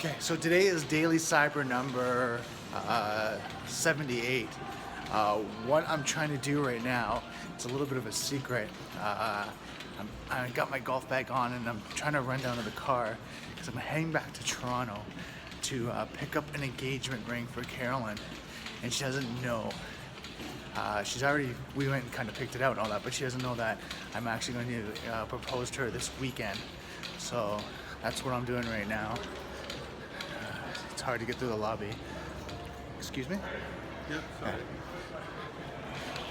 Okay, so today is DailyCyber number 78. What I'm trying to do right now, it's a little bit of a secret. I got my golf bag on and I'm trying to run down to the car because I'm heading back to Toronto to pick up an engagement ring for Carolyn, and she doesn't know. We went and kind of picked it out and all that, but she doesn't know that I'm actually going to propose to her this weekend. So that's what I'm doing right now. It's hard to get through the lobby. Excuse me? Yeah, sorry.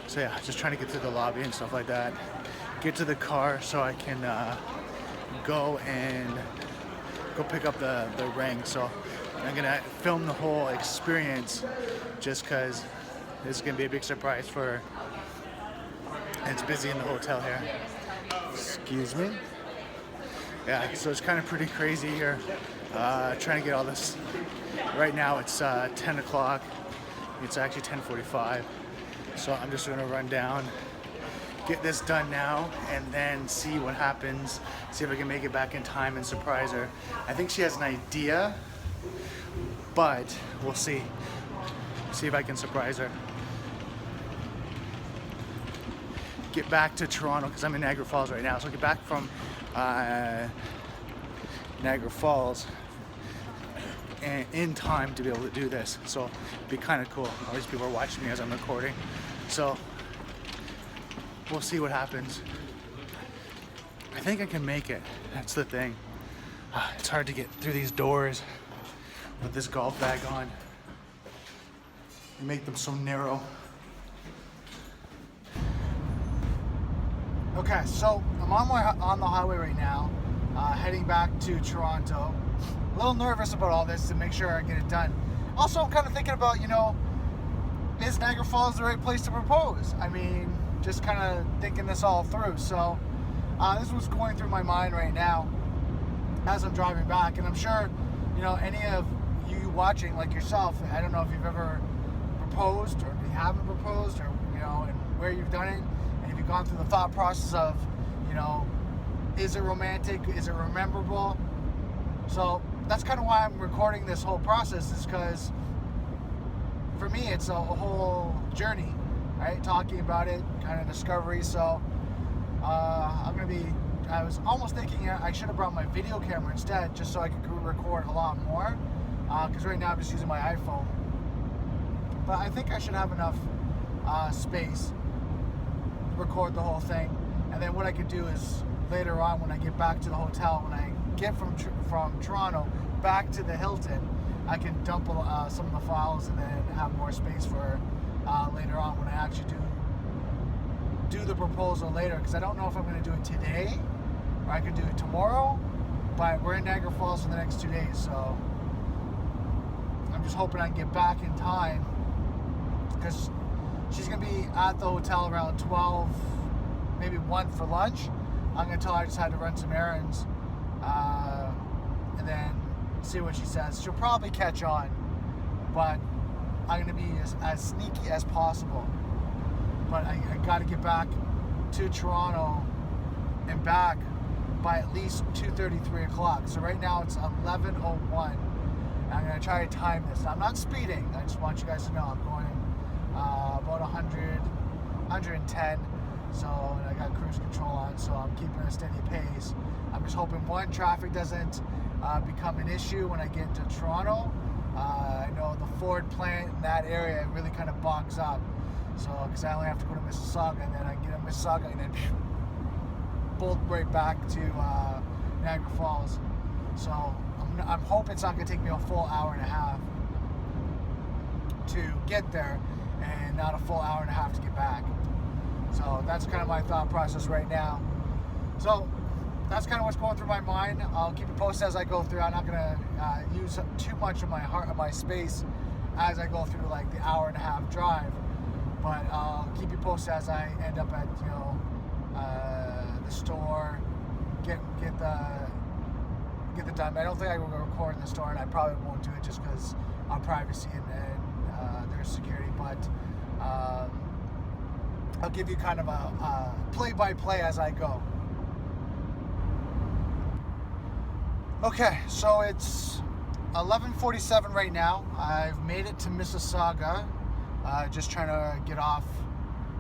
So yeah, just trying to get through the lobby and stuff like that. Get to the car so I can go pick up the ring. So I'm gonna film the whole experience just because this is gonna be a big surprise for her. And it's busy in the hotel here. Excuse me? Yeah, so it's kind of pretty crazy here. Trying to get all this. Right now it's 10 o'clock. It's actually 10:45. So I'm just gonna run down, get this done now, and then see what happens. See if I can make it back in time and surprise her. I think she has an idea, but we'll see. See if I can surprise her. Get back to Toronto because I'm in Niagara Falls right now. So get back from Niagara Falls and in time to be able to do this. So it'd be kind of cool. All these people are watching me as I'm recording. So we'll see what happens. I think I can make it. That's the thing. It's hard to get through these doors with this golf bag on. They make them so narrow. Okay, so I'm on the highway right now, heading back to Toronto. A little nervous about all this to make sure I get it done. Also, I'm kind of thinking about, is Niagara Falls the right place to propose? I mean, just kind of thinking this all through. So this is what's going through my mind right now as I'm driving back. And I'm sure, any of you watching, like yourself, I don't know if you've ever proposed or if you haven't proposed or, and where you've done it. And if you've gone through the thought process of, is it romantic? Is it rememberable? So that's kind of why I'm recording this whole process, is because for me it's a whole journey, right? Talking about it, kind of discovery. So I was almost thinking I should have brought my video camera instead, just so I could record a lot more, because right now I'm just using my iPhone. But I think I should have enough space to record the whole thing. And then what I could do is later on, when I get back to the hotel, when I get from Toronto back to the Hilton, I can dump some of the files and then have more space for later on when I actually do the proposal later. Because I don't know if I'm going to do it today or I could do it tomorrow, but we're in Niagara Falls for the next 2 days, so I'm just hoping I can get back in time, because she's going to be at the hotel around 12, maybe 1 for lunch. I'm going to tell her I just had to run some errands, and then see what she says. She'll probably catch on, but I'm going to be as sneaky as possible. But I got to get back to Toronto and back by at least 2:30, 3 o'clock. So right now it's 11:01. I'm going to try to time this. I'm not speeding. I just want you guys to know I'm going about 100, 110. So, and I got cruise control on, so I'm keeping a steady pace. I'm just hoping, one, traffic doesn't become an issue when I get to Toronto. I know the Ford plant in that area really kind of bogs up. So, because I only have to go to Mississauga, and then I get to Mississauga and then bolt right back to Niagara Falls. So, I'm hoping it's not going to take me a full hour and a half to get there, and not a full hour and a half to get back. So that's kind of my thought process right now. So that's kind of what's going through my mind. I'll keep it posted as I go through. I'm not going to use too much of my space as I go through like the hour and a half drive. But I'll keep you posted as I end up at the store, get the time. I don't think I will record in the store, and I probably won't do it just because of privacy and there's security. But I'll give you kind of a play-by-play as I go. Okay, so it's 11:47 right now. I've made it to Mississauga. Just trying to get off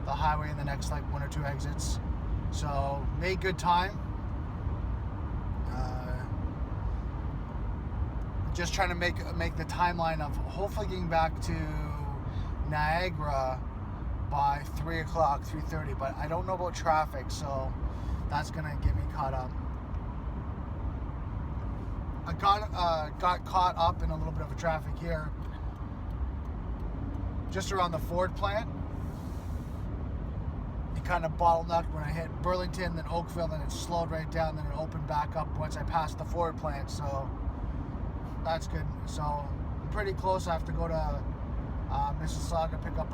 the highway in the next like 1 or 2 exits. So made good time. Just trying to make the timeline of hopefully getting back to Niagara by 3 o'clock, 3:30. But I don't know about traffic, so that's gonna get me caught up. I got caught up in a little bit of a traffic here, just around the Ford plant. It kind of bottlenecked when I hit Burlington, then Oakville, then it slowed right down, then it opened back up once I passed the Ford plant. So that's good. So I'm pretty close. I have to go to Mississauga, pick up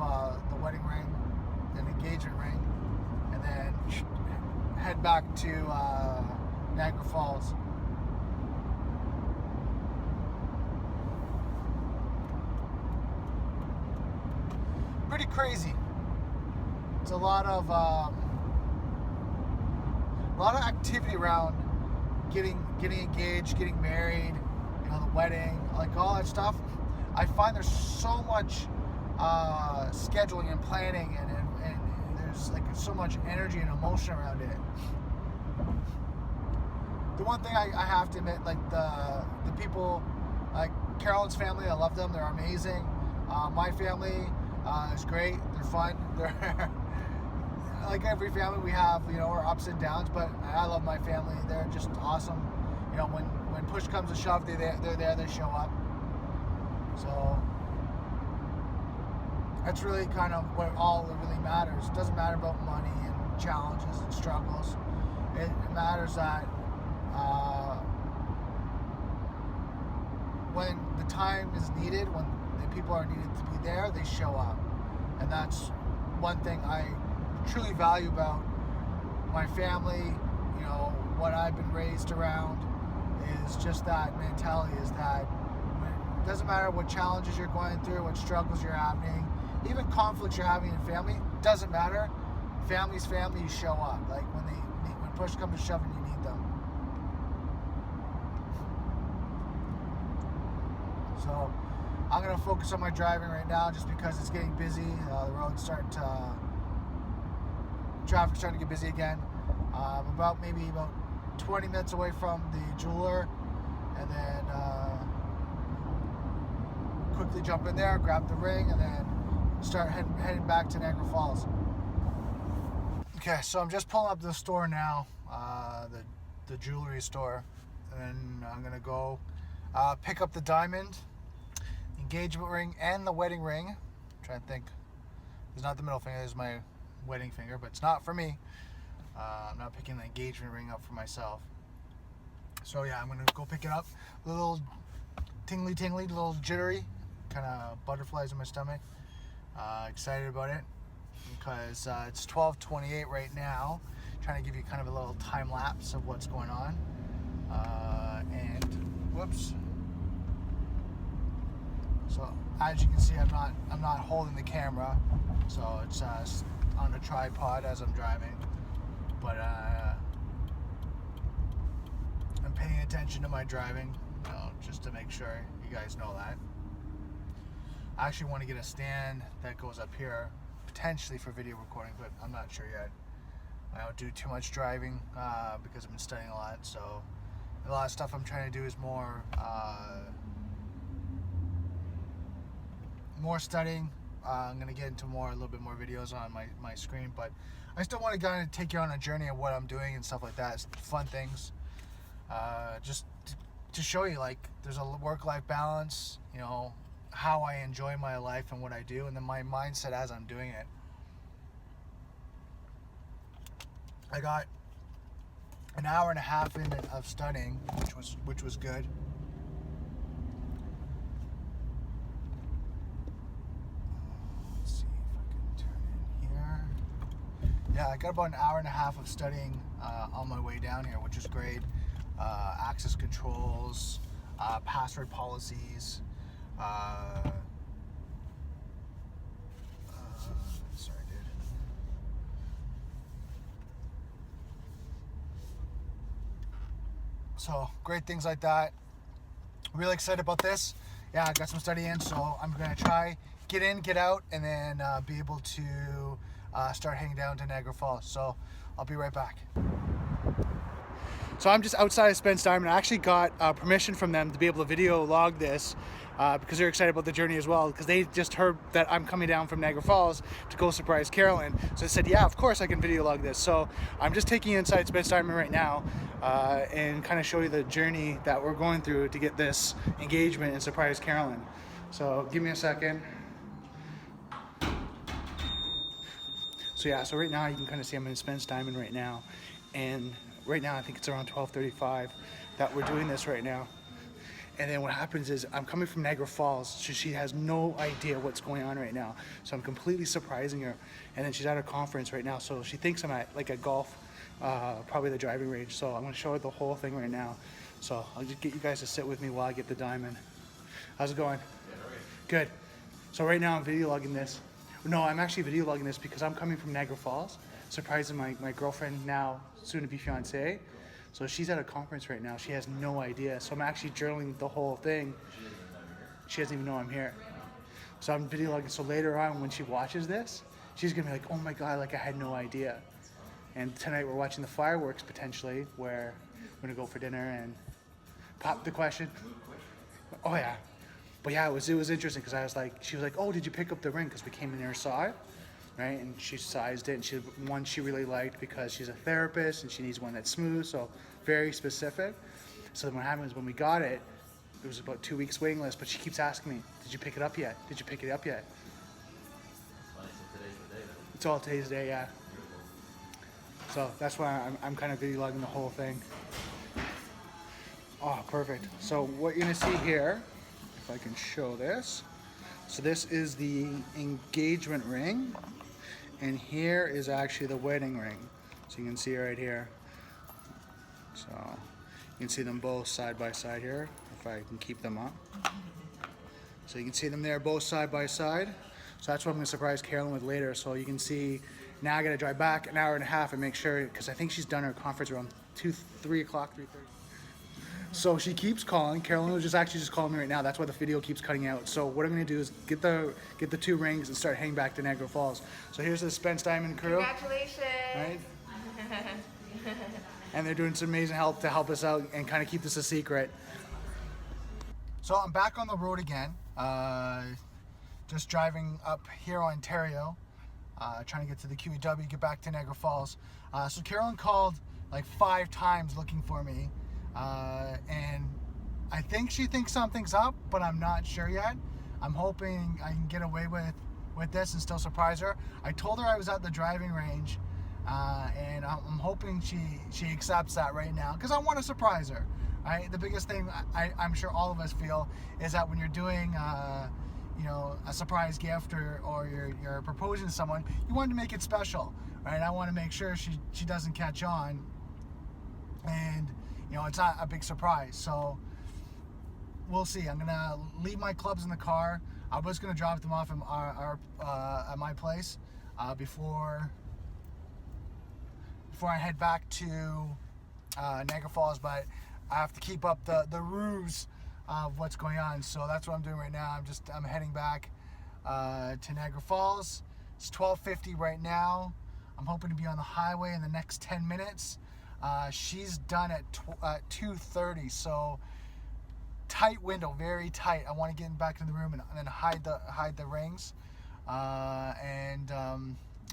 the wedding ring, an engagement ring, and then head back to Niagara Falls. Pretty crazy. It's a lot of activity around getting engaged, getting married, you know, the wedding, like all that stuff. I find there's so much scheduling and planning, and there's like so much energy and emotion around it. The one thing I have to admit, like the people, like Carolyn's family, I love them. They're amazing. My family is great. They're fun. They're like every family we have, you know, our ups and downs. But I love my family. They're just awesome. You know, when push comes to shove, they're there. They show up. So that's really kind of what all that really matters. It doesn't matter about money and challenges and struggles. It matters that when the time is needed, when the people are needed to be there, they show up. And that's one thing I truly value about my family, you know, what I've been raised around, is just that mentality, is that it doesn't matter what challenges you're going through, what struggles you're having, even conflicts you're having in family, doesn't matter. Family's family, you show up. Like when push comes to shove and you need them. So I'm going to focus on my driving right now just because it's getting busy. The road's traffic's starting to get busy again. I'm about 20 minutes away from the jeweler, and then quickly jump in there, grab the ring, and then start heading back to Niagara Falls. Okay, so I'm just pulling up the store now, the jewelry store, and then I'm going to go pick up the diamond, engagement ring, and the wedding ring. I'm trying to think. It's not the middle finger, it's my wedding finger, but it's not for me. I'm not picking the engagement ring up for myself. So yeah, I'm going to go pick it up. A little tingly, a little jittery, kind of butterflies in my stomach. Excited about it because it's 12:28 right now. Trying to give you kind of a little time lapse of what's going on. And whoops. So as you can see, I'm not holding the camera, so it's on a tripod as I'm driving. But I'm paying attention to my driving, you know, just to make sure you guys know that. I actually want to get a stand that goes up here, potentially for video recording, but I'm not sure yet. I don't do too much driving because I've been studying a lot, so a lot of stuff I'm trying to do is more studying. I'm going to get into a little bit more videos on my screen, but I still want to kind of take you on a journey of what I'm doing and stuff like that. It's fun things. Just to show you, like, there's a work-life balance, you know, how I enjoy my life and what I do, and then my mindset as I'm doing it. I got an hour and a half in of studying, which was good. Let's see if I can turn in here. Yeah, I got about an hour and a half of studying on my way down here, which is great. Access controls, password policies. Sorry, dude. So great things like that. Really excited about this. Yeah, I got some study in, so I'm gonna try get in, get out, and then be able to start heading down to Niagara Falls. So I'll be right back. So I'm just outside of Spence Diamond. I actually got permission from them to be able to video log this because they're excited about the journey as well, because they just heard that I'm coming down from Niagara Falls to go surprise Carolyn. So they said, yeah, of course I can video log this. So I'm just taking you inside Spence Diamond right now and kind of show you the journey that we're going through to get this engagement and surprise Carolyn. So give me a second. So yeah, so right now you can kind of see I'm in Spence Diamond right now, and right now I think it's around 12:35 that we're doing this right now. And then what happens is I'm coming from Niagara Falls, so she has no idea what's going on right now. So I'm completely surprising her, and then she's at a conference right now, so she thinks I'm at like a golf, probably the driving range. So I'm gonna show her the whole thing right now. So I'll just get you guys to sit with me while I get the diamond. How's it going? Good. So right now I'm video logging this. No, I'm actually video logging this because I'm coming from Niagara Falls, surprising my girlfriend, now soon-to-be fiance. So she's at a conference right now. She has no idea. So I'm actually journaling the whole thing. She doesn't even know I'm here. So I'm video logging. So later on, when she watches this, she's gonna be like, oh my God, like I had no idea. And tonight we're watching the fireworks potentially, where we're gonna go for dinner and pop the question. Oh yeah. But yeah, it was interesting because I was like, she was like, oh, did you pick up the ring? Because we came in there, saw it, right? And she sized it, and she really liked because she's a therapist and she needs one that's smooth, so very specific. So then what happened is when we got it, it was about 2 weeks waiting list, but she keeps asking me, did you pick it up yet? Did you pick it up yet? It's all today's day, yeah. So that's why I'm kind of video logging the whole thing. Oh, perfect. So what you're gonna see here, if I can show this. So this is the engagement ring, and here is actually the wedding ring. So you can see right here. So you can see them both side by side here, if I can keep them up. So you can see them there both side by side. So that's what I'm gonna surprise Carolyn with later. So you can see, now I gotta drive back an hour and a half and make sure, because I think she's done her conference around 3 o'clock, 3:30. So she keeps calling. Carolyn was just calling me right now. That's why the video keeps cutting out. So what I'm gonna do is get the 2 rings and start heading back to Niagara Falls. So here's the Spence Diamond crew. Congratulations. Right? And they're doing some amazing help to help us out and kind of keep this a secret. So I'm back on the road again. Just driving up here, Ontario, trying to get to the QEW, get back to Niagara Falls. So Carolyn called like 5 times looking for me. And I think she thinks something's up, but I'm not sure yet. I'm hoping I can get away with this and still surprise her. I told her I was at the driving range, and I'm hoping she accepts that right now, because I want to surprise her. Right? The biggest thing I'm sure all of us feel is that when you're doing you know, a surprise gift or you're proposing to someone, you want to make it special, right? I want to make sure she doesn't catch on, and you know, it's not a big surprise. So we'll see. I'm gonna leave my clubs in the car. I was gonna drop them off at my place before I head back to Niagara Falls, but I have to keep up the ruse of what's going on. So that's what I'm doing right now. I'm heading back to Niagara Falls. It's 12:50 right now. I'm hoping to be on the highway in the next 10 minutes. She's done at 2:30, so tight window, very tight. I want to get back in the room and then hide the rings and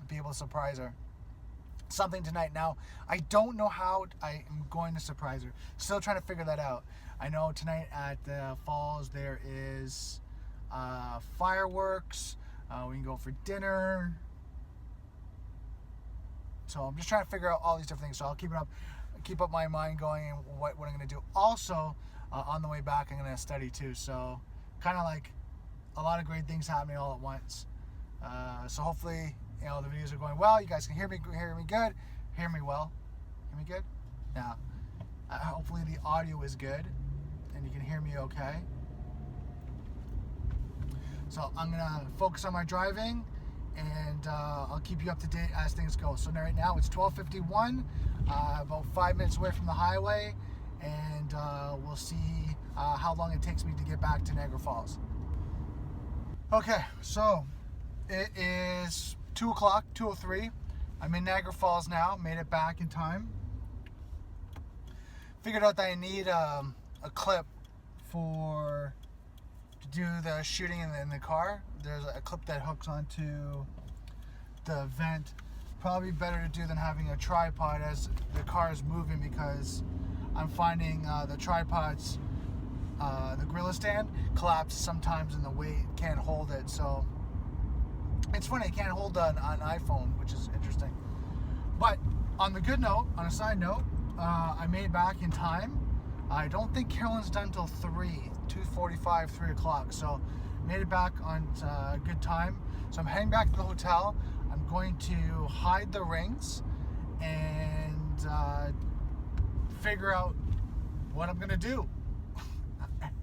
be able to surprise her. Something tonight. Now, I don't know how I am going to surprise her. Still trying to figure that out. I know tonight at the falls there is fireworks. We can go for dinner. So I'm just trying to figure out all these different things. So I'll keep up my mind going and what I'm going to do. Also, on the way back, I'm going to study too. So kind of like a lot of great things happening all at once. So hopefully, you know, the videos are going well. You guys can hear me good, hear me well, hear me good. Yeah. Hopefully the audio is good and you can hear me okay. So I'm going to focus on my driving, and I'll keep you up to date as things go. So right now it's 12:51, about 5 minutes away from the highway, and we'll see how long it takes me to get back to Niagara Falls. Okay, so it is 2 o'clock, 2:03. I'm in Niagara Falls now, made it back in time. Figured out that I need a clip to do the shooting in the car. There's a clip that hooks onto the vent. Probably better to do than having a tripod as the car is moving, because I'm finding the tripods, the gorilla stand collapses sometimes and the weight can't hold it. So it's funny, it can't hold an iPhone, which is interesting. But on the good note, on a side note, I made it back in time. I don't think Carolyn's done till 2:45, 3 o'clock. So made it back on good time. So I'm heading back to the hotel. I'm going to hide the rings and figure out what I'm gonna do.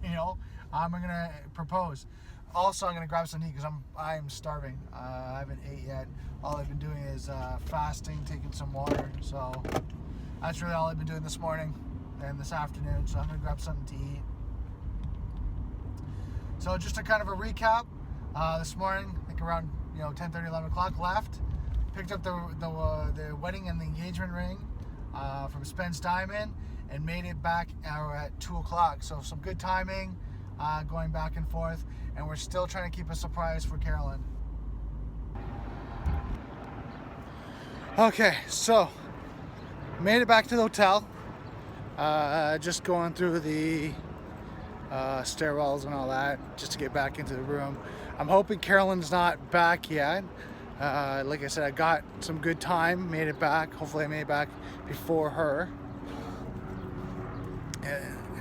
You know, I'm gonna propose. Also, I'm gonna grab something to eat because I'm starving. I haven't ate yet. All I've been doing is fasting, taking some water. So that's really all I've been doing this morning and this afternoon. So I'm gonna grab something to eat. So just a kind of a recap. This morning, I think around 10:30, 11 o'clock, left. Picked up the wedding and the engagement ring from Spence Diamond and made it back at 2 o'clock. So some good timing, going back and forth. And we're still trying to keep a surprise for Carolyn. Okay, so made it back to the hotel. Just going through the stairwells and all that just to get back into the room. I'm hoping Carolyn's not back yet. Like I said, I got some good time, made it back. Hopefully I made it back before her.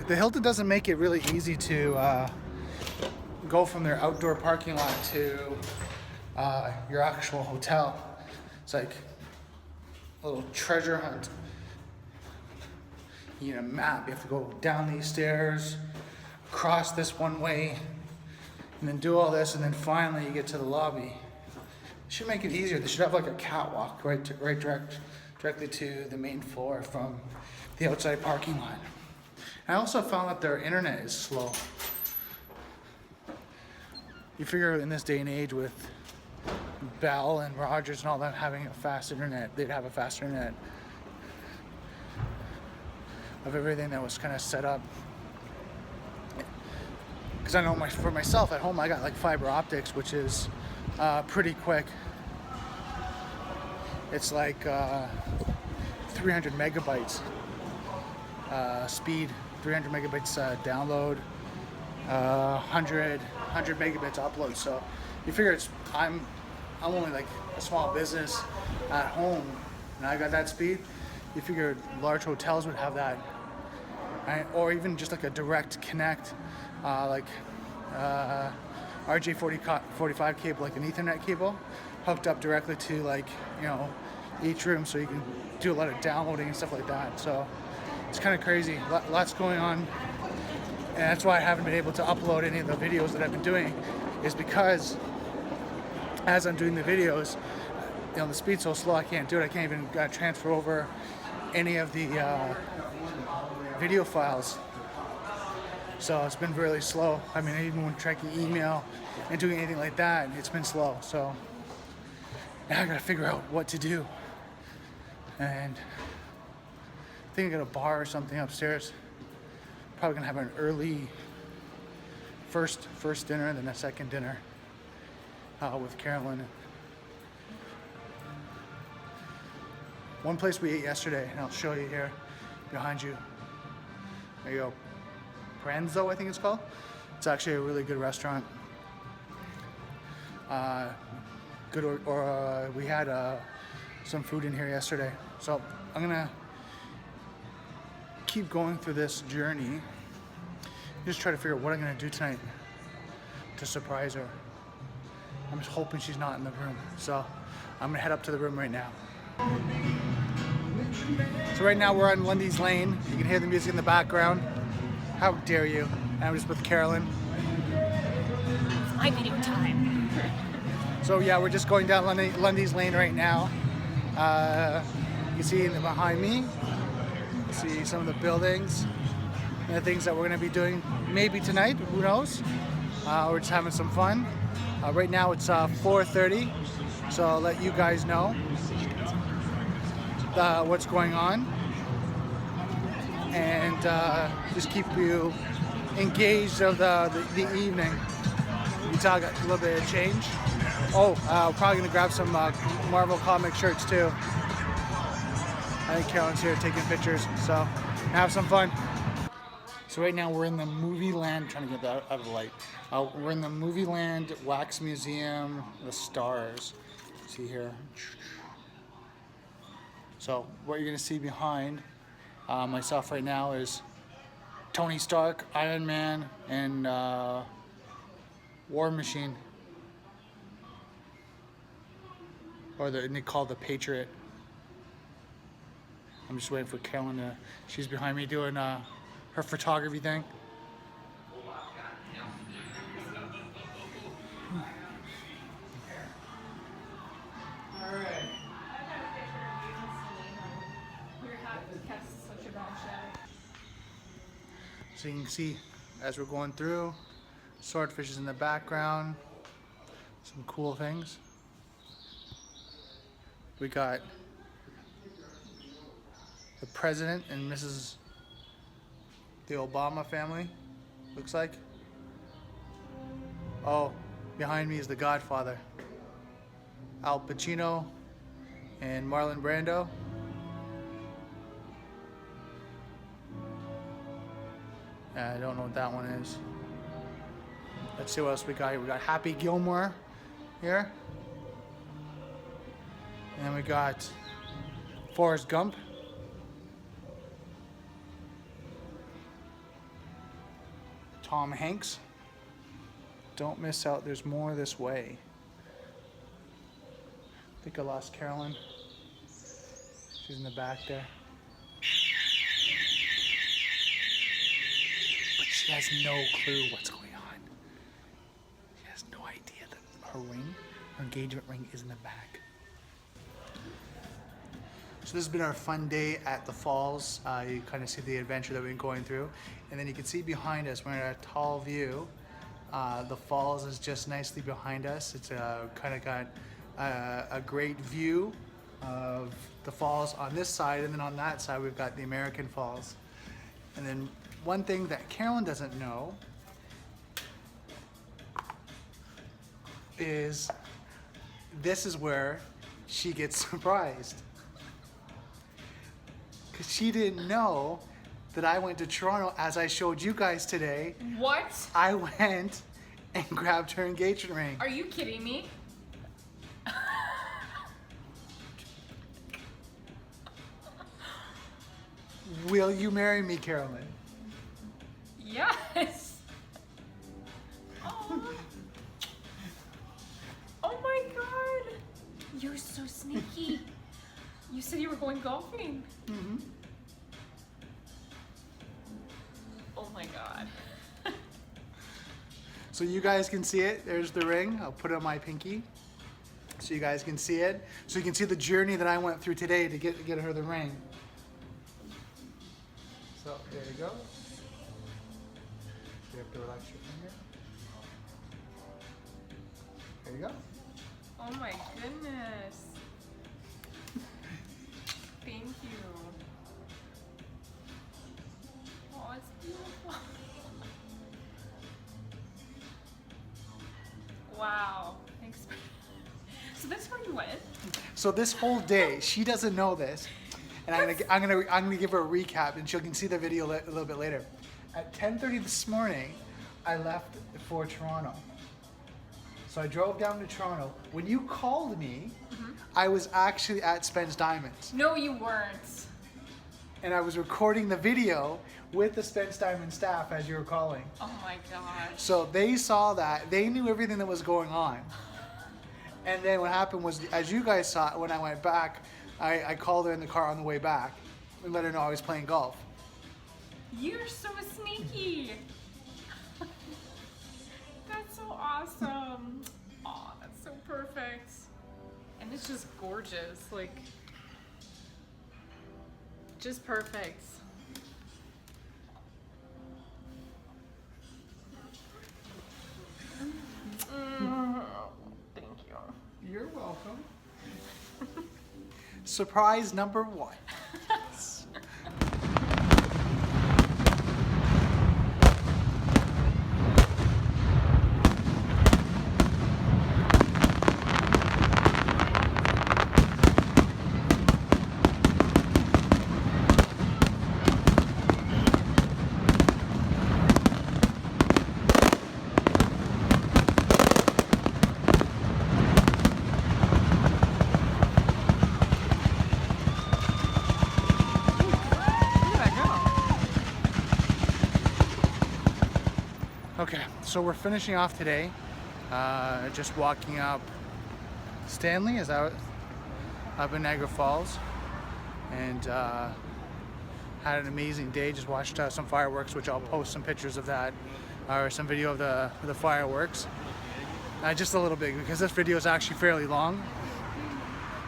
The Hilton doesn't make it really easy to go from their outdoor parking lot to your actual hotel. It's like a little treasure hunt. You need a map. You have to go down these stairs, cross this one way, and then do all this, and then finally you get to the lobby. Should make it easier. They should have like a catwalk directly to the main floor from the outside parking lot. I also found that their internet is slow. You figure in this day and age with Bell and Rogers and all that having a fast internet, they'd have a faster internet of everything that was kind of set up. Because I know for myself at home, I got like fiber optics, which is pretty quick. It's like 300 megabytes speed, 300 megabytes download, 100 megabits upload. So you figure I'm only like a small business at home, and I got that speed. You figure large hotels would have that, right? Or even just like a direct connect, like RJ45 cable, like an Ethernet cable, hooked up directly to like each room, so you can do a lot of downloading and stuff like that. So it's kind of crazy. Lots going on, and that's why I haven't been able to upload any of the videos that I've been doing, is because as I'm doing the videos, the speed's so slow I can't do it. I can't even transfer over any of the video files. So it's been really slow. I mean, even when tracking email and doing anything like that, it's been slow. So now I gotta figure out what to do. And I think I got a bar or something upstairs. Probably gonna have an early first dinner and then a second dinner with Carolyn. One place we ate yesterday, and I'll show you here behind you. There you go. Pranzo, I think it's called. It's actually a really good restaurant. We had some food in here yesterday. So I'm gonna keep going through this journey. Just try to figure out what I'm gonna do tonight to surprise her. I'm just hoping she's not in the room. So I'm gonna head up to the room right now. So right now we're on Lundy's Lane. You can hear the music in the background. How dare you? And I'm just with Carolyn. My video time. So yeah, we're just going down Lundy's Lane right now. You can see behind me, see some of the buildings. and the things that we're going to be doing maybe tonight, who knows. We're just having some fun. Right now it's 4:30, so I'll let you guys know what's going on, and just keep you engaged of the evening. You got a little bit of change. Oh, probably gonna grab some Marvel comic shirts too. I think Carolyn's here taking pictures, so have some fun. So right now we're in the Movie Land, trying to get that out of the light. We're in the Movie Land Wax Museum, the stars. See here. So what you're gonna see behind myself right now is Tony Stark, Iron Man, and War Machine, or they call the Patriot. I'm just waiting for Carolyn to. She's behind me doing her photography thing. All right. So you can see as we're going through, swordfish is in the background, some cool things. We got the President and Mrs. the Obama family, looks like. Oh, behind me is the Godfather, Al Pacino and Marlon Brando. I don't know what that one is. Let's see what else we got here. We got Happy Gilmore here. And then we got Forrest Gump. Tom Hanks. Don't miss out, there's more this way. I think I lost Carolyn. She's in the back there. But she has no clue what's going on. She has no idea that her ring, her engagement ring, is in the back. So this has been our fun day at the falls. You kind of see the adventure that we've been going through. And then you can see behind us, we're in a tall view. The falls is just nicely behind us. It's kind of got a great view of the falls on this side, and then on that side we've got the American Falls. And then one thing that Carolyn doesn't know is this is where she gets surprised. Because she didn't know that I went to Toronto, as I showed you guys today. What? I went and grabbed her engagement ring. Are you kidding me? Will you marry me, Carolyn? Yes. Oh. Oh my God. You're so sneaky. You said you were going golfing. Mm-hmm. Oh my God. So you guys can see it. There's the ring. I'll put it on my pinky so you guys can see it. So you can see the journey that I went through today to get her the ring. So there you go. You have to relax your finger. There you go. Oh my goodness. Thank you. Oh, it's beautiful. Wow. Thanks. So that's where you went? So this whole day, she doesn't know this, and I'm gonna give her a recap, and she can see the video a little bit later. At 10:30 this morning, I left for Toronto. So I drove down to Toronto. When you called me, I was actually at Spence Diamonds. No, you weren't. And I was recording the video with the Spence Diamond staff as you were calling. Oh my gosh. So they saw that. They knew everything that was going on. And then what happened was, as you guys saw it, when I went back, I called her in the car on the way back and let her know I was playing golf. You're so sneaky. That's so awesome. Oh, that's so perfect. And it's just gorgeous. Like, just perfect. Surprise number 1. Okay, so we're finishing off today. Just walking up Stanley, is that up in Niagara Falls, and had an amazing day. Just watched some fireworks, which I'll post some pictures of that, or some video of the fireworks. Just a little bit, because this video is actually fairly long,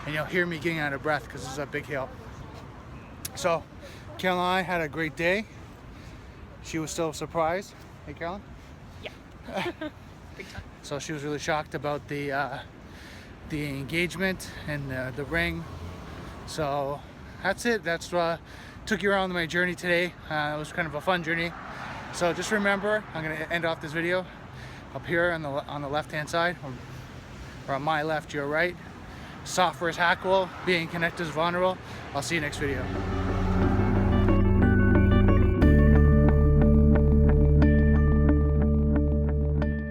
and you'll hear me getting out of breath because this is a big hill. So Carolyn and I had a great day. She was still surprised. Hey, Carolyn? Yeah. Big time. So she was really shocked about the engagement and the ring. So that's it. That's took you around my journey today. It was kind of a fun journey. So just remember, I'm gonna end off this video up here on the left-hand side, or on my left, your right. Software is hackable. Being connected is vulnerable. I'll see you next video.